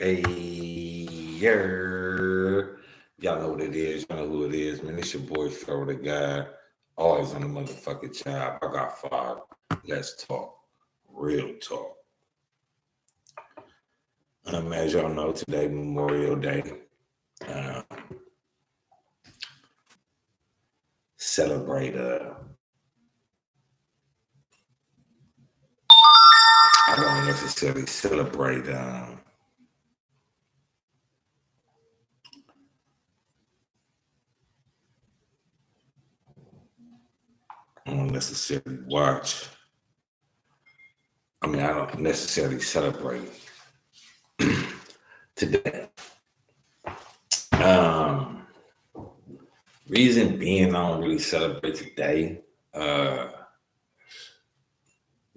Hey, y'all know what it is. Y'all know who it is, man. It's your boy, Pharaoh the Guy. Always on the motherfucking job. I got five. Let's talk. Real talk. As y'all know, today, Memorial Day. Uh, celebrate, I don't necessarily celebrate, I don't necessarily watch. I don't necessarily celebrate today. Um, Reason being, I don't really celebrate today. Uh,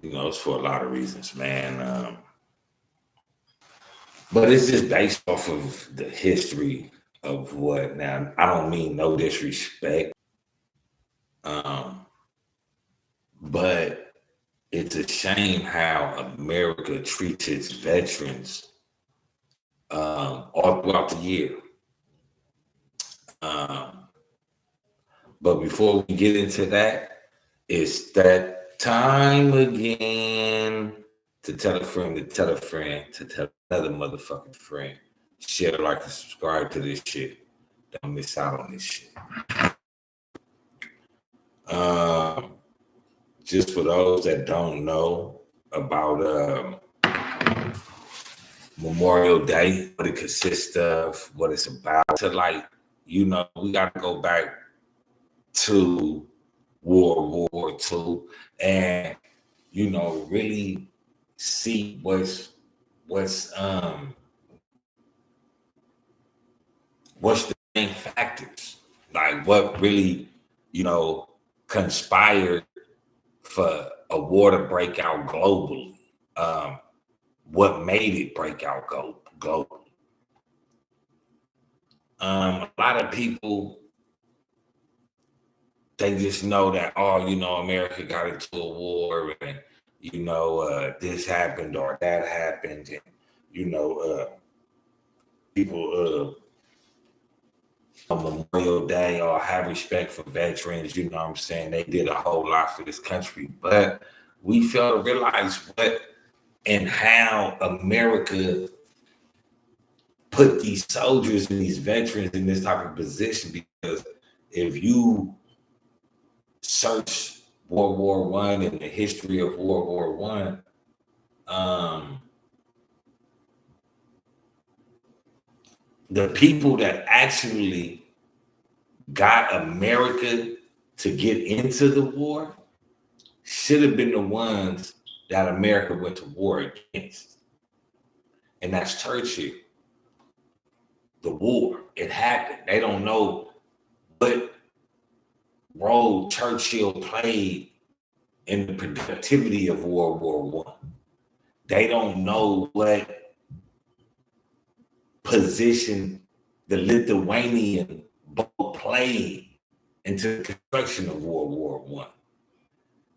it's for a lot of reasons, man. But it's just based off of the history of what. Now, I don't mean no disrespect, um, but it's a shame how America treats its veterans all throughout the year. Um, but before we get into that, it's that time again to tell a friend to tell a friend to tell another motherfucking friend. Share, like, and subscribe to this shit. Don't miss out on this shit. Um, just for those that don't know about Memorial Day, what it consists of, what it's about, we got to go back to World War II and really see what's the main factors, like what really you know conspired for a war to break out globally. Um, what made it break out globally? A lot of people, they just know that, America got into a war and this happened or that happened, and people on Memorial Day or have respect for veterans. You know what I'm saying? They did a whole lot for this country, but we fail to realize what and how America put these soldiers and these veterans in this type of position. Because if you search World War One and the history of World War One, the people that actually got America to get into the war should have been the ones that America went to war against. And that's Churchill. The war, it happened. They don't know what role Churchill played in the productivity of World War One. They don't know what position the Lithuanian boat played into the construction of World War One.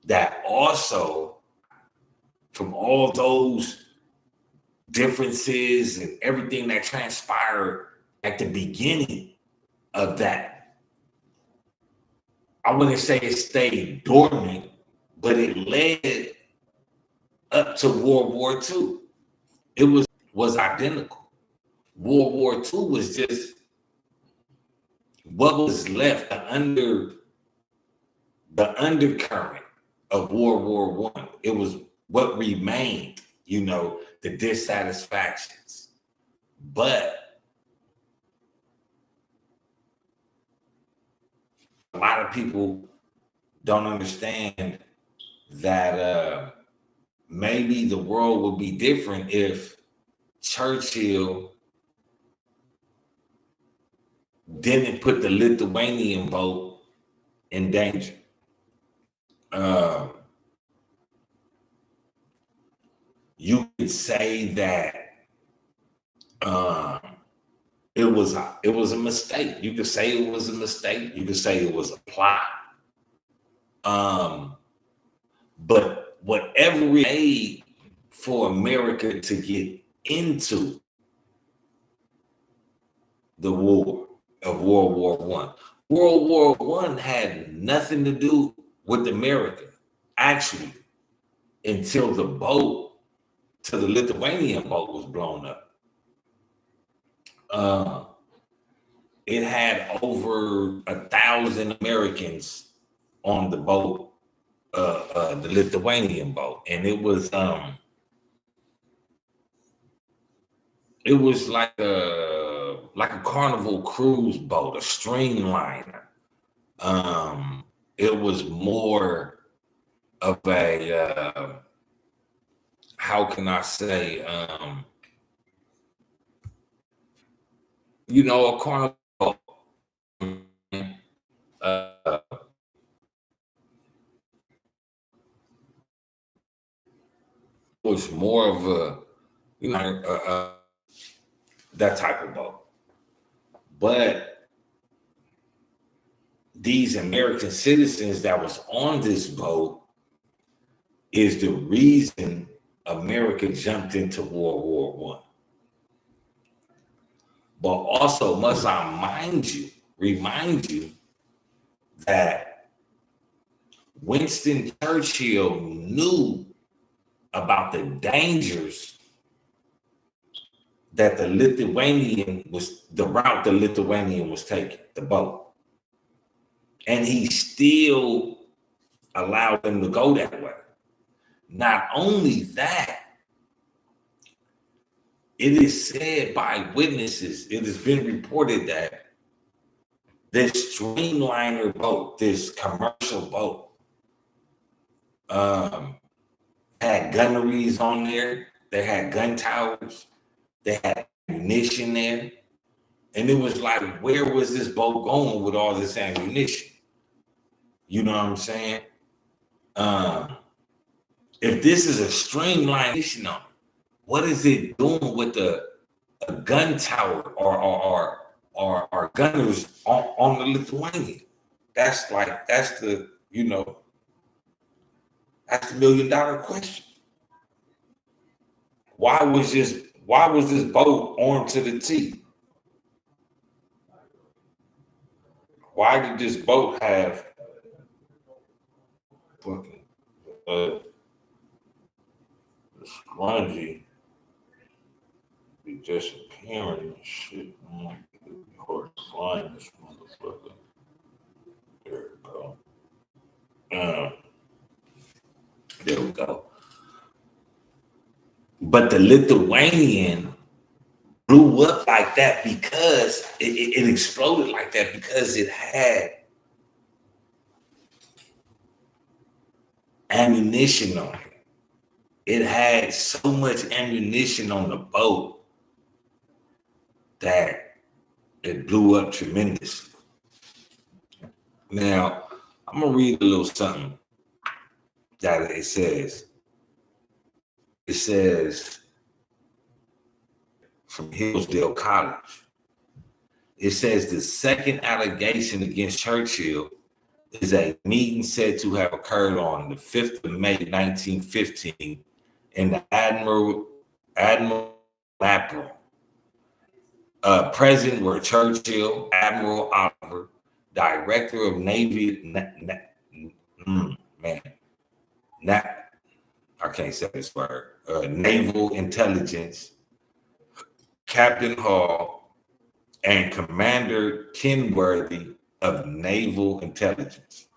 That also, from all those differences and everything that transpired at the beginning of that, I wouldn't say it stayed dormant, but it led up to World War II. It was identical. World War II was just what was left, the undercurrent of World War One. It was what remained, the dissatisfactions. But a lot of people don't understand that maybe the world would be different if Churchill didn't put the Lithuanian boat in danger. You could say that it was a mistake. You could say it was a mistake. You could say it was a plot. But whatever we made for America to get into the war of World War One. World War One had nothing to do with America, actually, until the boat, to the Lithuanian boat was blown up. Uh, it had over 1,000 Americans on the boat, the Lithuanian boat, and it was like a Carnival cruise boat, a streamliner. It was more of a how can I say, a Carnival uh, was more of a that type of boat. But these American citizens that was on this boat is the reason America jumped into World War One. But also must I remind you that Winston Churchill knew about the dangers that the route the Lithuanian was taking, the boat. And he still allowed them to go that way. Not only that, it is said by witnesses, it has been reported that this streamliner boat, this commercial boat, had gunneries on there. They had gun towers. They had ammunition there. And it was like, where was this boat going with all this ammunition? You know what I'm saying? If this is a streamlined mission on it, what is it doing with a gun tower or gunners on the Lithuanian? That's the that's the $1 million question. Why was this boat armed to the teeth? Why did this boat have fucking spongy be disappearing and shit? Hard to find this motherfucker. There we go. There we go. But the Lithuanian blew up like that because it exploded like that because it had ammunition on it. It had so much ammunition on the boat that it blew up tremendously. Now, I'm going to read a little something that it says. It says from Hillsdale College. It says the second allegation against Churchill is a meeting said to have occurred on the 5th of May, 1915 in the Admiral Lapro. Present were Churchill, Admiral Oliver, Director of Navy, I can't say this word, Naval Intelligence, Captain Hall, and Commander Kenworthy of Naval Intelligence.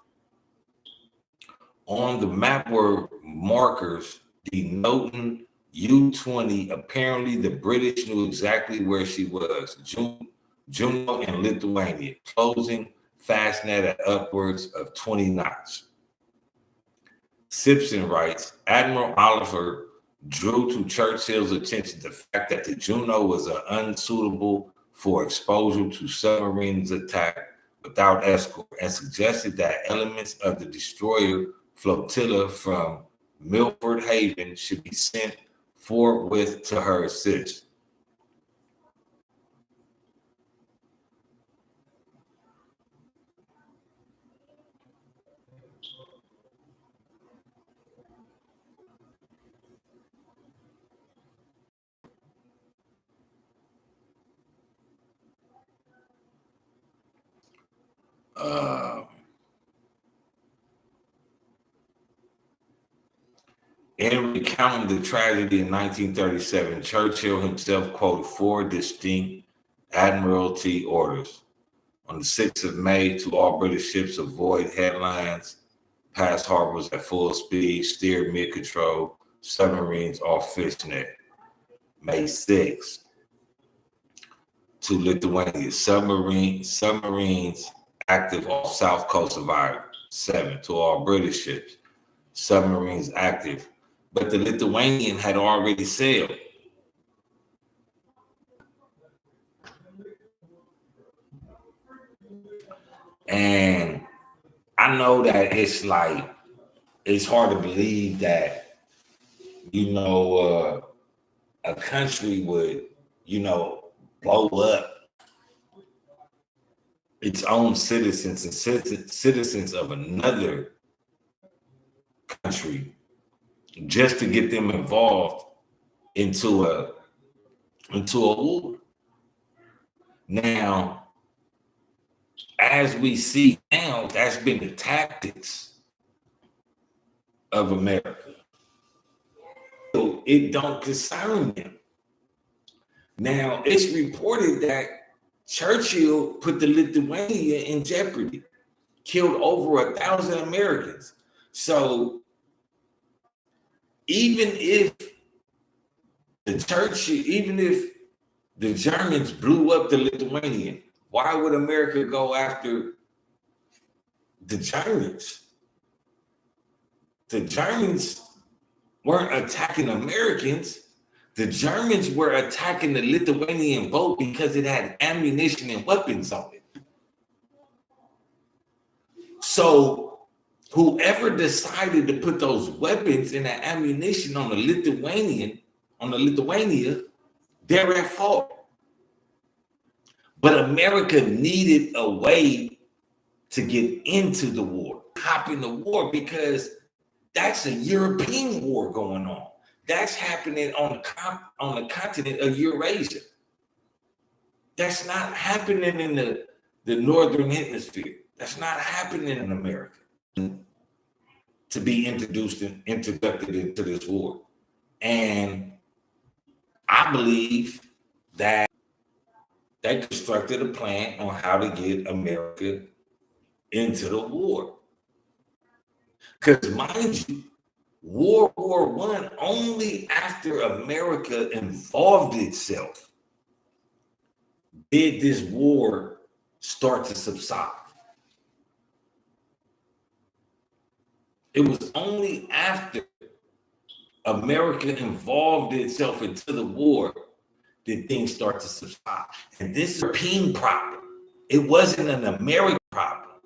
On the map were markers denoting U-20. Apparently, the British knew exactly where she was, Juno in Lithuania, closing Fastnet at upwards of 20 knots. Simpson writes, Admiral Oliver drew to Churchill's attention the fact that the Juno was unsuitable for exposure to submarines attack without escort and suggested that elements of the destroyer flotilla from Milford Haven should be sent forthwith to her assist. Uh, in recounting the tragedy in 1937, Churchill himself quoted 4 distinct Admiralty orders. On the 6th of May, to all British ships, avoid headlands, pass harbors at full speed, steer mid-control, submarines off fishnet. May 6th, to Lithuania, submarines active off south coast of Ireland. 7, to all British ships, submarines active. But the Lithuanian had already sailed. And I know that it's like, it's hard to believe that, a country would, blow up its own citizens and citizens of another country just to get them involved into a war. Now, as we see now, that's been the tactics of America. So it don't concern them. Now, it's reported that Churchill put the Lithuania in jeopardy, killed over 1,000 Americans. So even if the Germans blew up the Lithuanian, why would America go after the Germans? The Germans weren't attacking Americans. The Germans were attacking the Lithuanian boat because it had ammunition and weapons on it. So whoever decided to put those weapons and that ammunition on the Lithuania, they're at fault. But America needed a way to get into the war, hop in the war, because that's a European war going on. That's happening on the continent of Eurasia. That's not happening in the northern hemisphere. That's not happening in America to be introducted into this war. And I believe that they constructed a plan on how to get America into the war. Because mind you, World War I, only after America involved itself did this war start to subside. It was only after America involved itself into the war did things start to subside. And this is a European problem. It wasn't an American problem.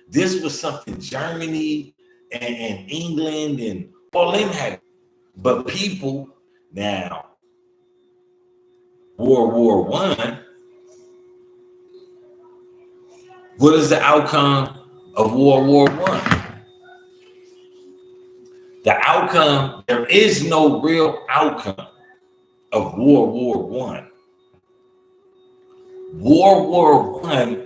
This was something Germany and England and all them had. But people now, World War I, what is the outcome of World War I? The outcome, there is no real outcome of World War I. World War I,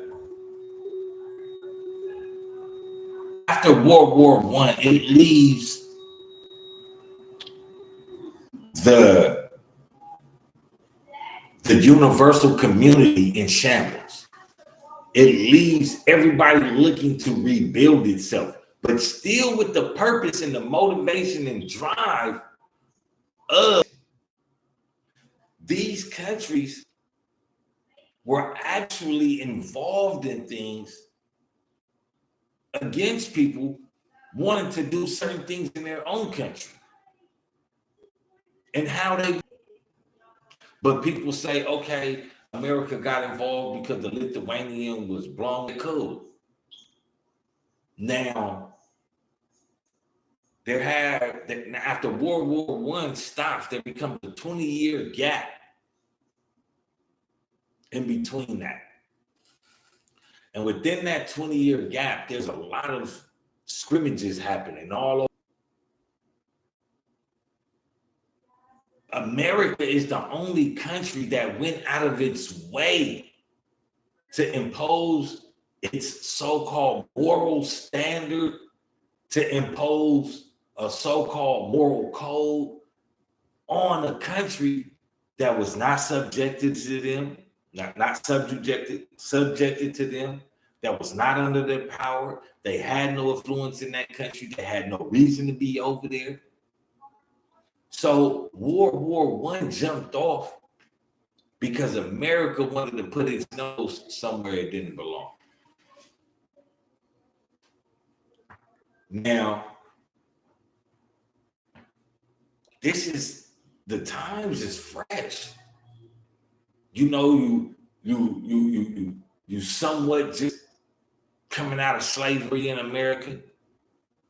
after World War I, it leaves the universal community in shambles. It leaves everybody looking to rebuild itself, but still with the purpose and the motivation and drive of these countries were actually involved in things against people wanting to do certain things in their own country. And how they, but people say, okay, America got involved because the Lithuanian was blown. Cool. Now, after World War I stops, there becomes a 20-year gap in between that. And within that 20-year gap, there's a lot of scrimmages happening all over. America is the only country that went out of its way to impose its so-called moral standard to impose a so-called moral code on a country that was not subjected to them, not subjected to them, that was not under their power. They had no influence in that country. They had no reason to be over there. So World War One jumped off because America wanted to put its nose somewhere it didn't belong. Now, this is the times is fresh. You know, you somewhat just coming out of slavery in America.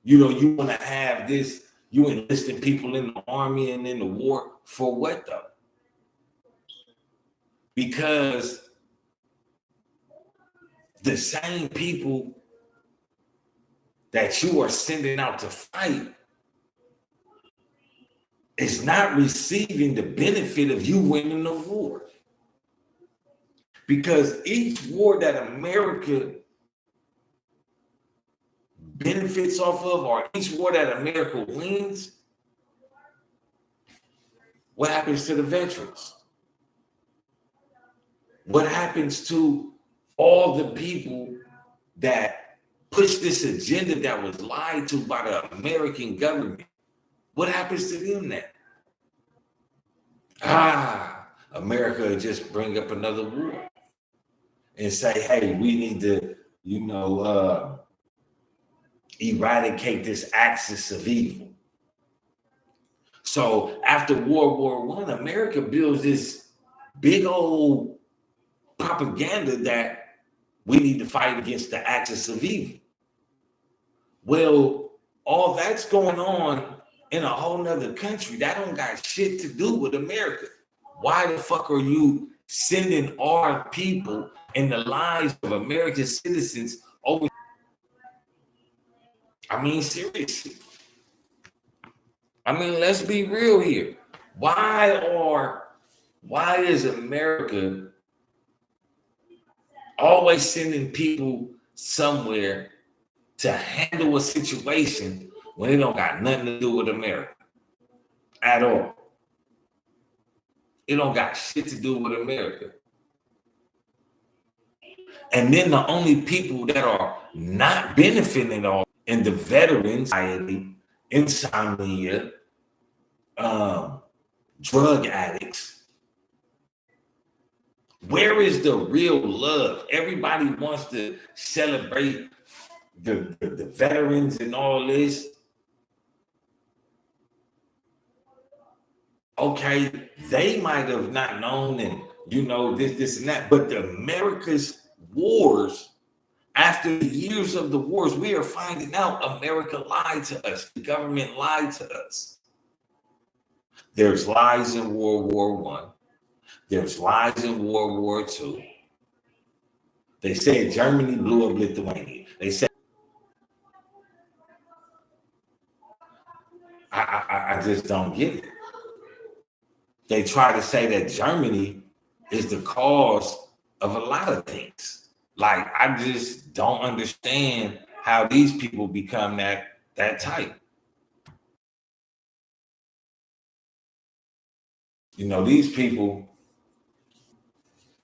You know, you want to have this. You enlisting people in the army and in the war for what though? Because the same people that you are sending out to fight is not receiving the benefit of you winning the war. Because each war that America benefits off of, or each war that America wins, what happens to the veterans? What happens to all the people that push this agenda that was lied to by the American government? What happens to them then? America just bring up another war and say, hey, we need to, eradicate this axis of evil. So after World War One, America builds this big old propaganda that we need to fight against the axis of evil. Well, all that's going on in a whole nother country. That don't got shit to do with America. Why the fuck are you sending our people and the lives of American citizens over? I mean, seriously. I mean, let's be real here. Why is America always sending people somewhere to handle a situation when it don't got nothing to do with America at all? It don't got shit to do with America. And then the only people that are not benefiting at all in the veterans, insomnia, drug addicts. Where is the real love? Everybody wants to celebrate the veterans and all this. Okay, they might have not known and this and that, but the America's wars, after the years of the wars, we are finding out America lied to us. The government lied to us. There's lies in World War One. There's lies in World War II. They said Germany blew up Lithuania. They said, I just don't get it. They try to say that Germany is the cause of a lot of things. Like, I just don't understand how these people become that type. These people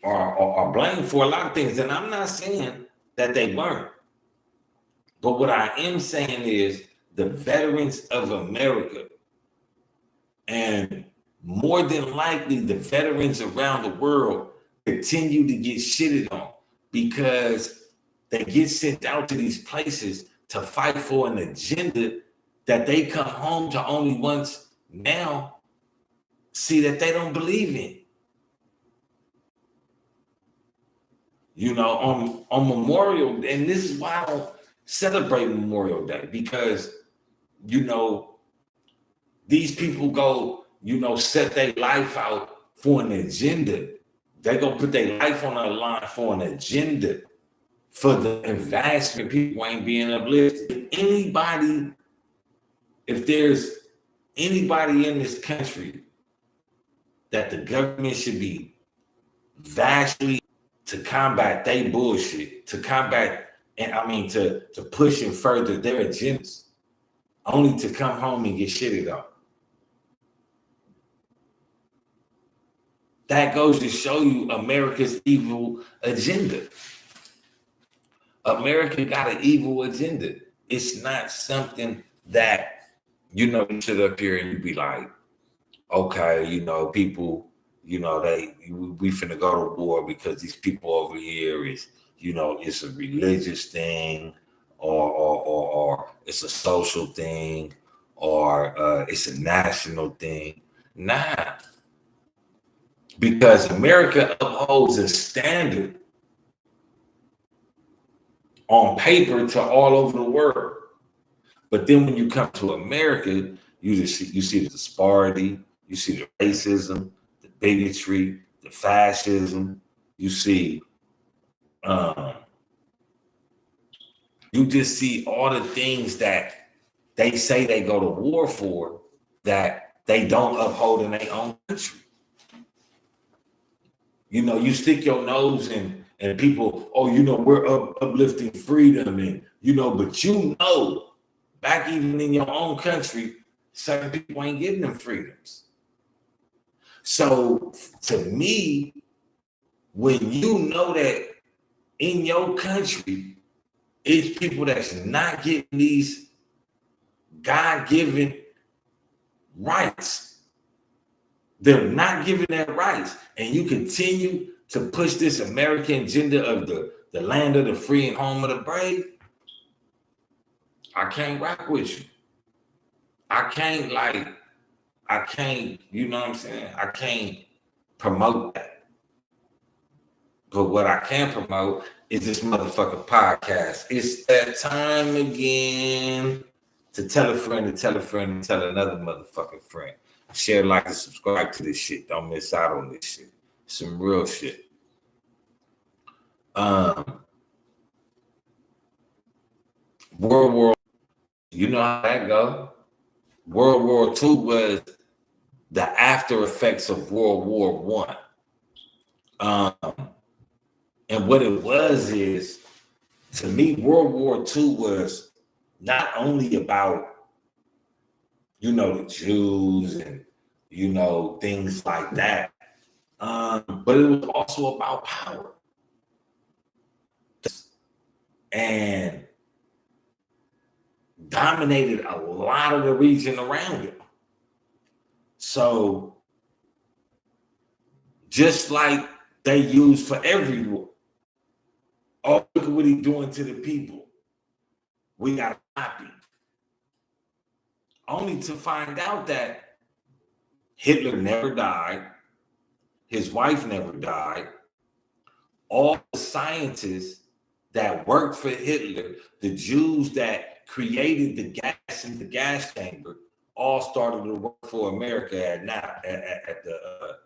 are blamed for a lot of things. And I'm not saying that they weren't. But what I am saying is the veterans of America, and more than likely the veterans around the world, continue to get shitted on because they get sent out to these places to fight for an agenda that they come home to only once now see that they don't believe in. On Memorial, and this is why I don't celebrate Memorial Day, because these people go, set their life out for an agenda. They're gonna put their life on the line for an agenda, for the advancement. People ain't being uplifted. If there's anybody in this country that the government should be vastly to combat they bullshit, to combat, and I mean to push and further their agendas, only to come home and get shitted on. That goes to show you America's evil agenda. America got an evil agenda. It's not something that, you know, you sit up here and you be like, okay, you know, people, you know, we finna go to war because these people over here is, you know, it's a religious thing, or it's a social thing, or it's a national thing. Nah, because America upholds a standard on paper to all over the world. But then when you come to America, you see the disparity, you see the racism, the bigotry, the fascism. You see, you just see all the things that they say they go to war for that they don't uphold in their own country. You know, you stick your nose in, and people, oh, you know, we're uplifting freedom, and you know, but you know, back even in your own country, certain people ain't getting them freedoms. So to me, when you know that in your country, it's people that's not getting these God-given rights, they're not giving their rights, and you continue to push this American agenda of the land of the free and home of the brave, I can't rock with you. I can't, you know what I'm saying? I can't promote that. But what I can promote is this motherfucking podcast. It's that time again to tell a friend, to tell a friend, and tell another motherfucking friend. Share, like, and subscribe to this shit. Don't miss out on this shit. Some real shit. World War, you know how that go. World War II was the after effects of World War I. And what it was is, to me, World War II was not only about, you know, the Jews and, you know, things like that, but it was also about power. And dominated a lot of the region around it. So just like they use for every war, oh, look at what he's doing to the people, we got to copy. Only to find out that Hitler never died, his wife never died, all the scientists that worked for Hitler, the Jews that created the gas in the gas chamber, all started to work for America at the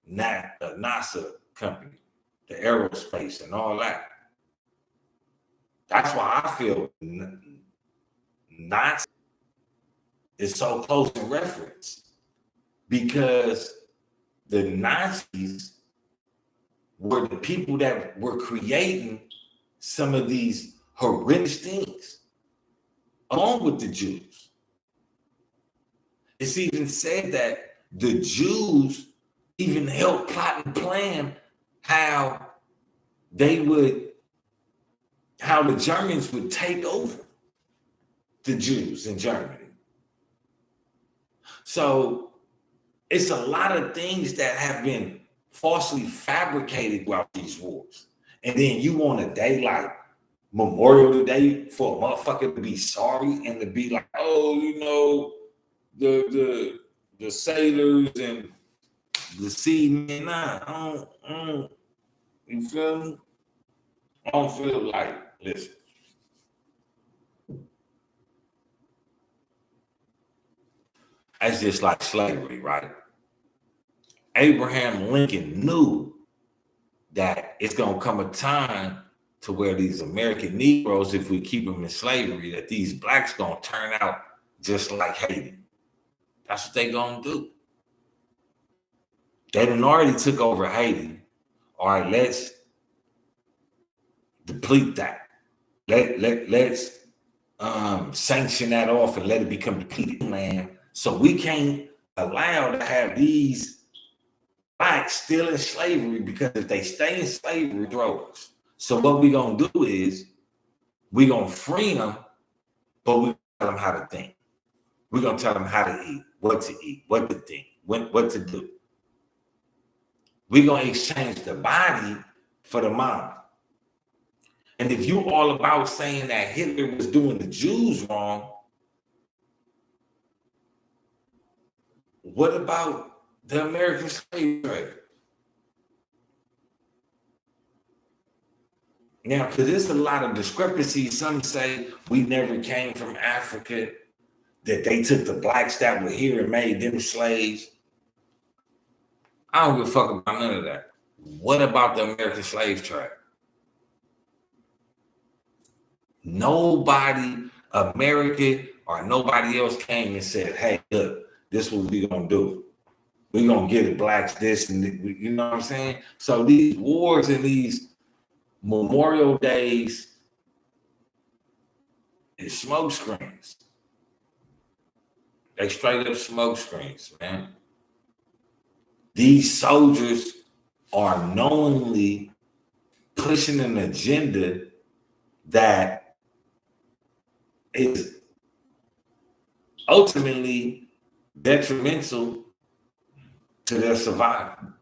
NASA company, the aerospace and all that. That's why I feel Nazi is so close in reference, because the Nazis were the people that were creating some of these horrendous things, along with the Jews. It's even said that the Jews even helped plot and plan how the Germans would take over the Jews in Germany. So it's a lot of things that have been falsely fabricated throughout these wars. And then you want a day like Memorial Day for a motherfucker to be sorry and to be like, oh, you know, the sailors and the seamen. Nah, you feel me? I don't feel like, listen. That's just like slavery, right? Abraham Lincoln knew that it's going to come a time to where these American Negroes, if we keep them in slavery, that these blacks going to turn out just like Haiti. That's what they going to do. They done already took over Haiti. All right, let's deplete that. Let's sanction that off and let it become depleted land. So we can't allow to have these blacks still in slavery, because if they stay in slavery, throw us. So what we're gonna do is we're gonna free them, but we tell them how to think. We're gonna tell them how to eat, what to think, what to do. We're gonna exchange the body for the mind. And if you all about saying that Hitler was doing the Jews wrong, what about the American slave trade? Now, because there's a lot of discrepancies. Some say we never came from Africa, that they took the blacks that were here and made them slaves. I don't give a fuck about none of that. What about the American slave trade? Nobody, America or nobody else came and said, hey, look, this is what we're going to do. We're going to give the blacks this, and you know what I'm saying? So these wars and these Memorial Days is smoke screens. They straight up smoke screens, man. These soldiers are knowingly pushing an agenda that is ultimately detrimental to their survival.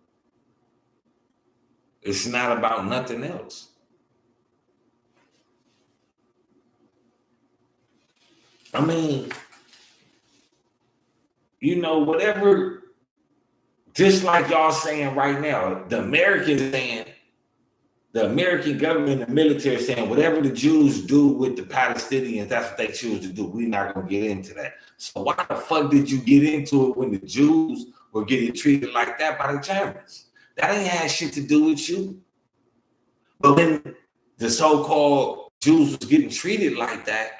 It's not about nothing else. I mean, you know, whatever, just like y'all saying right now, the Americans saying, the American government and military saying, whatever the Jews do with the Palestinians, that's what they choose to do. We're not going to get into that. So why the fuck did you get into it when the Jews were getting treated like that by the Germans? That ain't had shit to do with you. But when the so-called Jews was getting treated like that,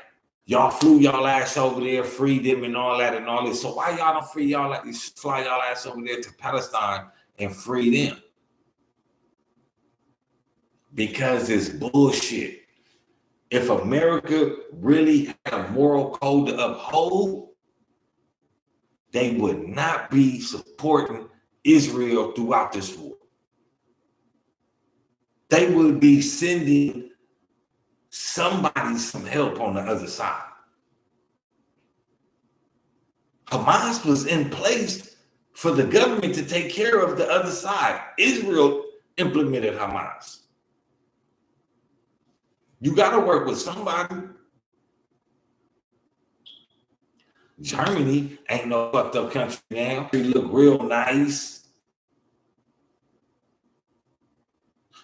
y'all flew y'all ass over there, freed them and all that and all this. So why y'all don't fly y'all ass over there to Palestine and free them? Because it's bullshit. If America really had a moral code to uphold, they would not be supporting Israel throughout this war. They would be sending somebody some help on the other side. Hamas was in place for the government to take care of the other side. Israel implemented Hamas. You got to work with somebody. Germany ain't no fucked up country now. They look real nice.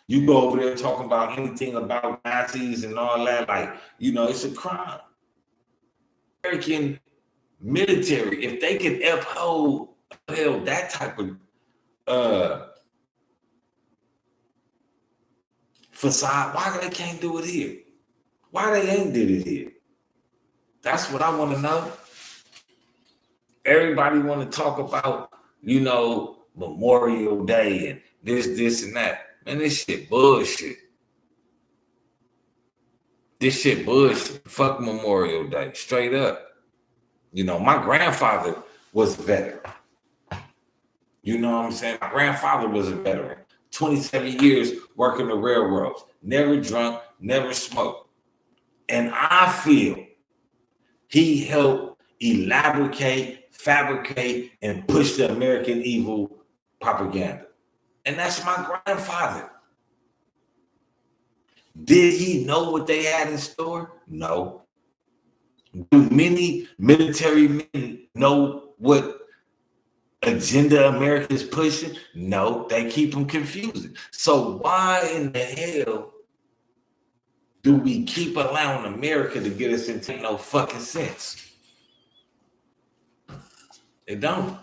You go over there talking about anything about Nazis and all that, like, you know, it's a crime. American military, if they could uphold that type of facade, why they can't do it here? Why they ain't did it here? That's what I want to know. Everybody want to talk about, you know, Memorial Day and this and that. Man, this shit bullshit. This shit bullshit. Fuck Memorial Day, straight up. You know, my grandfather was a veteran. You know what I'm saying? My grandfather was a veteran. 27 years working the railroads. Never drunk, never smoked. And I feel he helped elaborate, fabricate, and push the American evil propaganda. And that's my grandfather. Did he know what they had in store? No. Do many military men know what agenda America is pushing? No, they keep them confusing. So why in the hell do we keep allowing America to get us into no fucking sense? It don't.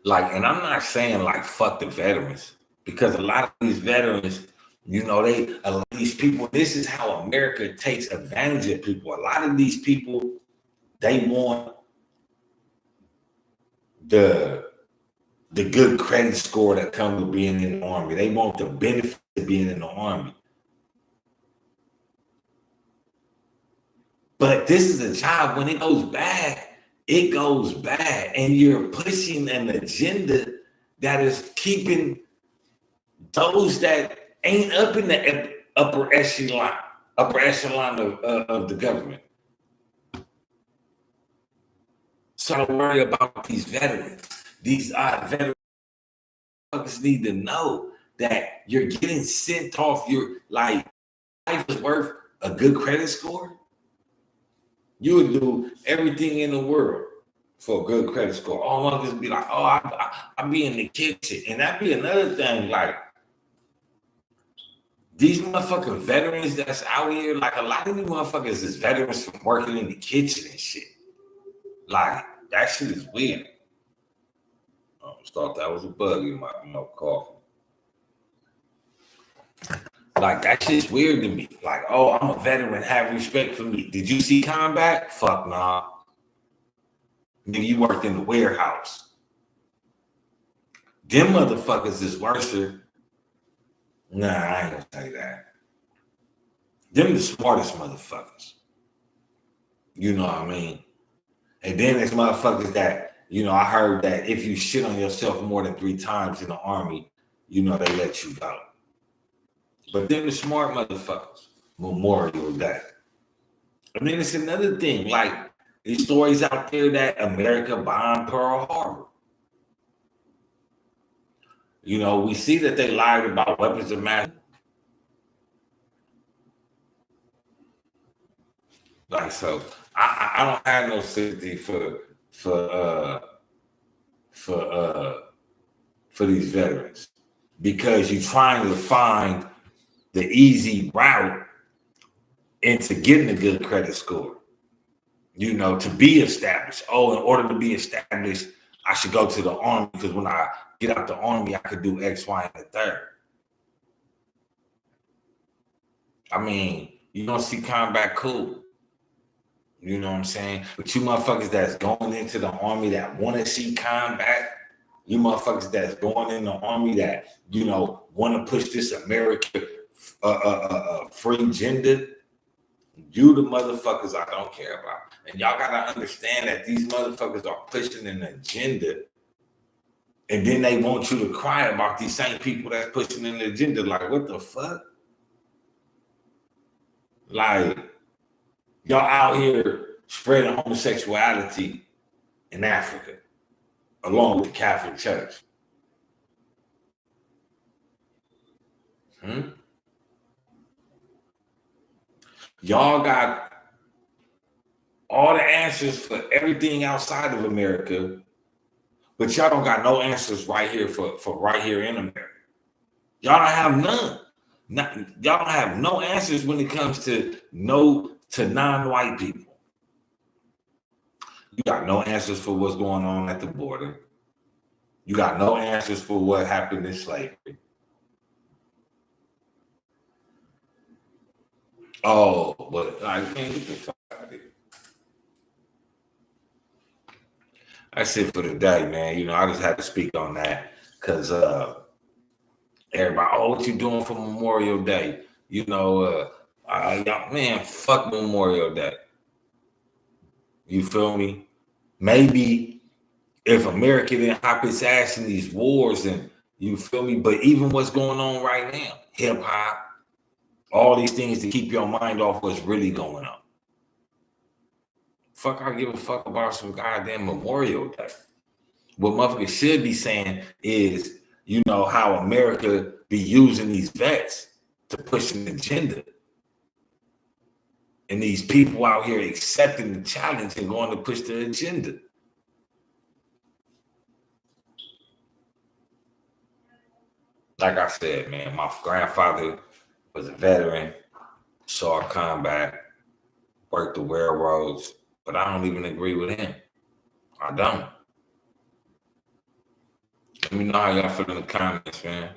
Like, and I'm not saying like fuck the veterans, because a lot of these veterans, you know, a lot of these people, this is how America takes advantage of people. A lot of these people, they want the good credit score that comes with being in the Army. They want the benefit of being in the Army. But this is a job, when it goes bad, it goes bad. And you're pushing an agenda that is keeping those that ain't up in the upper echelon of the government. So don't worry about these veterans. These veterans need to know that you're getting sent off. Your life is worth a good credit score. You would do everything in the world for a good credit score. All of us be like, oh, I be in the kitchen. And that'd be another thing. Like, these motherfucking veterans that's out here, like a lot of these motherfuckers is veterans from working in the kitchen and shit. Like, that shit is weird. I just thought that was a bug in my coffee. Like, that shit's weird to me. Like, oh, I'm a veteran, have respect for me. Did you see combat? Fuck nah. Nigga, you worked in the warehouse. Them motherfuckers is worse. Nah, I ain't gonna say that. Them the smartest motherfuckers. You know what I mean? And then there's motherfuckers that, you know, I heard that if you shit on yourself more than 3 times in the Army, you know, they let you go. But then the smart motherfuckers, Memorial Day. And then it's another thing, like these stories out there that America bombed Pearl Harbor. You know, we see that they lied about weapons of mass. Like, so I don't have no sympathy for these veterans, because you're trying to find the easy route into getting a good credit score, you know, to be established. Oh, in order to be established, I should go to the Army, because when I get out the Army, I could do X, Y, and the third. I mean, you don't see combat, cool. You know what I'm saying? But you motherfuckers that's going into the Army that want to see combat, you motherfuckers that's going in the Army that, you know, want to push this America free gender, you the motherfuckers I don't care about. And y'all gotta understand that these motherfuckers are pushing an agenda, and then they want you to cry about these same people that's pushing an agenda. Like, what the fuck? Like, y'all out here spreading homosexuality in Africa along with the Catholic Church. Y'all got all the answers for everything outside of America, but y'all don't got no answers right here for right here in America. Y'all don't have none. Y'all don't have no answers when it comes to non-white people. You got no answers for what's going on at the border. You got no answers for what happened in slavery. Oh, but I can't get the fuck out of here. That's it for today, man. You know, I just had to speak on that because everybody, oh, what you doing for Memorial Day? You know, man, fuck Memorial Day. You feel me? Maybe if America didn't hop its ass in these wars, and you feel me? But even what's going on right now, hip hop, all these things to keep your mind off what's really going on. Fuck, I give a fuck about some goddamn Memorial Day. What motherfuckers should be saying is, you know, how America be using these vets to push an agenda. And these people out here accepting the challenge and going to push the agenda. Like I said, man, my grandfather was a veteran, saw combat, worked the railroads, but I don't even agree with him. I don't. Let me know how y'all feel in the comments, man.